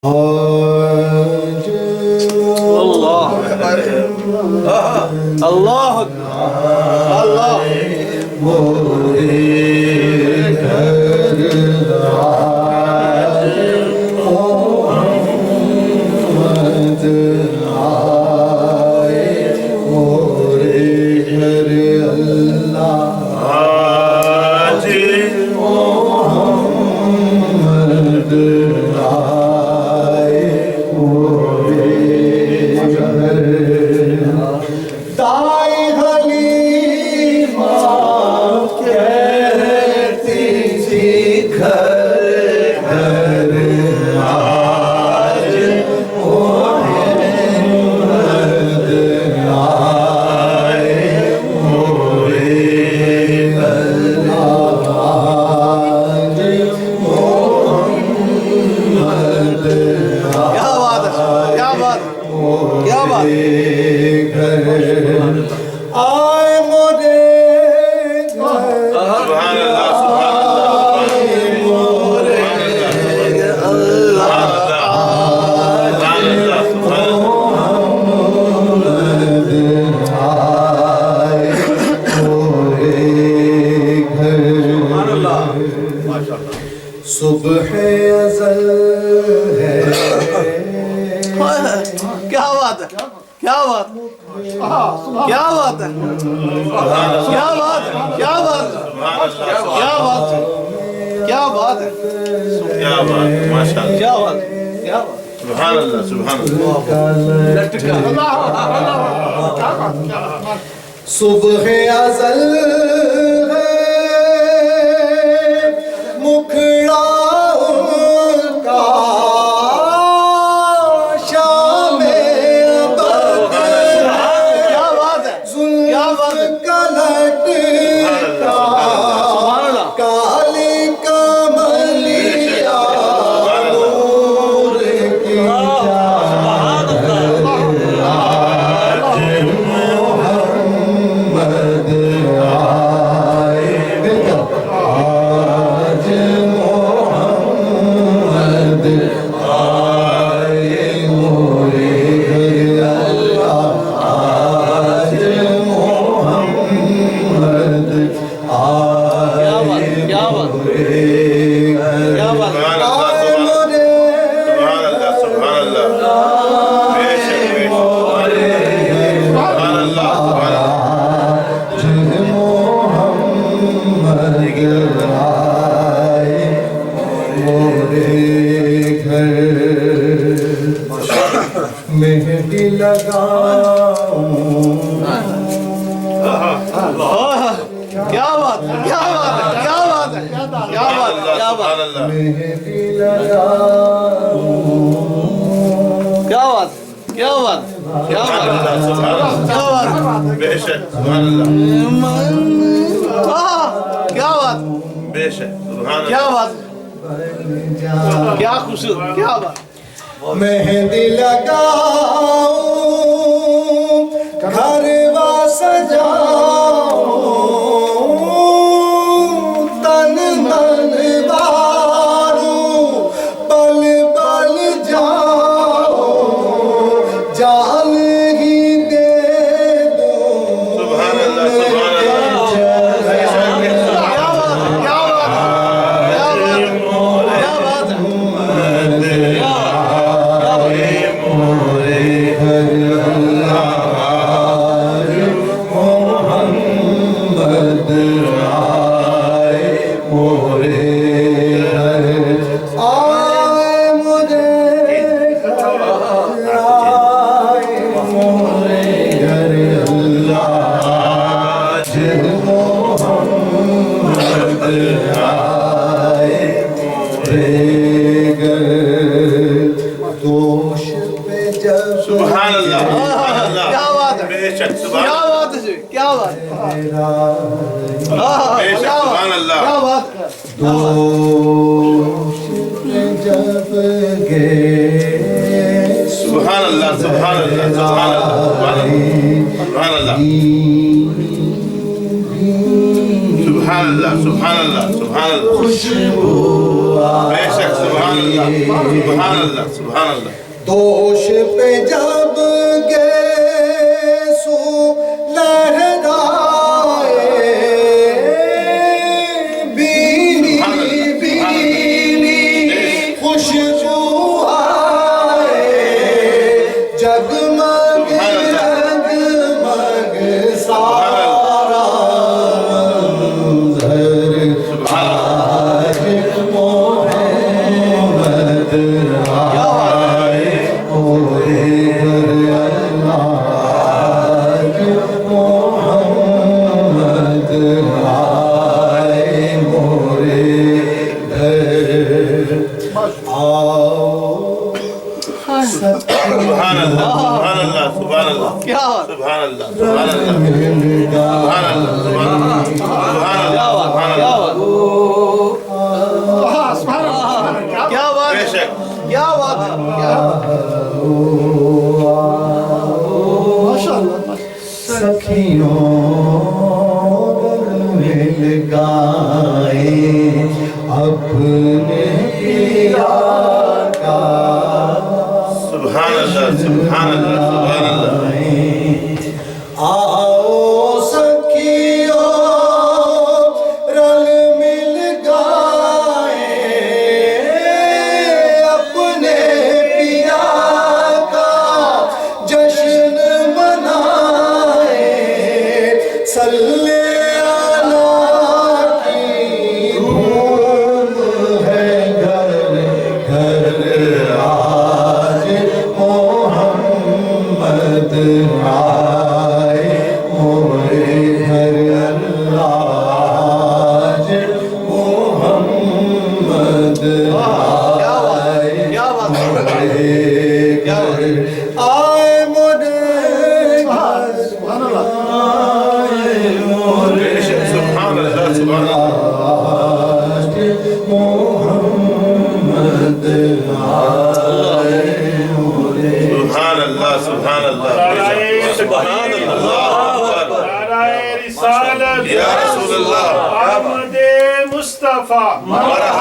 Allah Allah Allah सुबह अज़ल है। क्या बात है, क्या बात, क्या बात है, क्या बात है, क्या बात है, क्या बात है, क्या बात है, क्या बात, माशाअल्लाह, क्या बात, क्या बात, सुभान अल्लाह, सुभान अल्लाह। सुबह अज़ल है, मुखड़ा उनका शामे अबद है। क्या बात है, क्या बात है, का लटका काली कमलिया नूर की मोहम्मद आए। आज मोहम्मद आए मोरे घर अल्लाह। आज मोहम्मद आए क्या बात, मोरे घर। क्या बात, सुभान अल्लाह, आए सुभान मोरे अल्लाह, सुभान अल्लाह, बेशक, बेशक, सुभान अल्लाह, सुभान अल्लाह। मोहम्मद आए मोरे घर। मेहंदी लगाऊं क्या बात, क्या बात है, क्या बात है, क्या बात, क्या बात, सुभान अल्लाह, मेहंदी लगाऊं क्या बात, क्या बात, क्या बात, क्या बात, बेशक, सुभान अल्लाह, क्या बात, बेशक, सुभान क्या अल्लाह। बात, क्या खूबसूरत, क्या बात, मेहंदी लगाऊं घरवा सजाऊं तन मन बारूं बल बल जाऊं जान ही दे दूं। सुभान अल्लाह, सुभान अल्लाह, क्या बात, क्या बात, क्या बात, क्या बात है, क्या मोरे घर आज मोहम्मद आए मोरे घर। आए मोरे घर, आए मोरे घर अल्लाह। आज मोहम्मद आए मोरे घर। दोष पे जब सुभान अल्लाह, सुभान अल्लाह, क्या बात है, बेशक, सुभान क्या अल्लाह, बात है, क्या बात, बेशक, क्या सुभान अल्लाह। बात, दोष पे जब गए सुभान अल्लाह, सुभान अल्लाह, सुभान अल्लाह, सुभान अल्लाह, सुभान अल्लाह, सुभान अल्लाह, सुभान अल्लाह। खुशबू बेशक सुभान अल्लाह सुभान अल्लाह सुभान अल्लाह दोष पे जब गेसू लहराए बीनी बीनी खुशबू आए जगमग जगमग सारा मंजर आज मोहम्मद आए मोरे आज मोहम्मद आए मोरे घर आओ सुभान अल्लाह सुभान अल्लाह सुभान अल्लाह क्या बात सुभान अल्लाह सुभान अल्लाह सुभान अल्लाह सुभान अल्लाह क्या बात बेशक क्या बात है माशाअल्लाह सखियों मिल गाए अपने पिया का सुभान अल्लाह सुभान अल्लाह सुभान अल्लाह आओ सखियों रल मिल गाए अपने पिया का जश्न मनाए सल्ले अला की धूम है घर घर आज मोहम्मद आए मोरे घर आज मोहम्मद आए क्या बात है मोरे घर आए मोरे घर सुभान अल्लाह आए मोरे बेशक सुभान अल्लाह सुभान अल्लाह आज मोहम्मद आए मोरे सुभान अल्लाह सुभान अल्लाह बेशक सुभान अल्लाह अकबर नाराए रिसालत या रसूल अल्लाह अहमद मुस्तफा मरहबा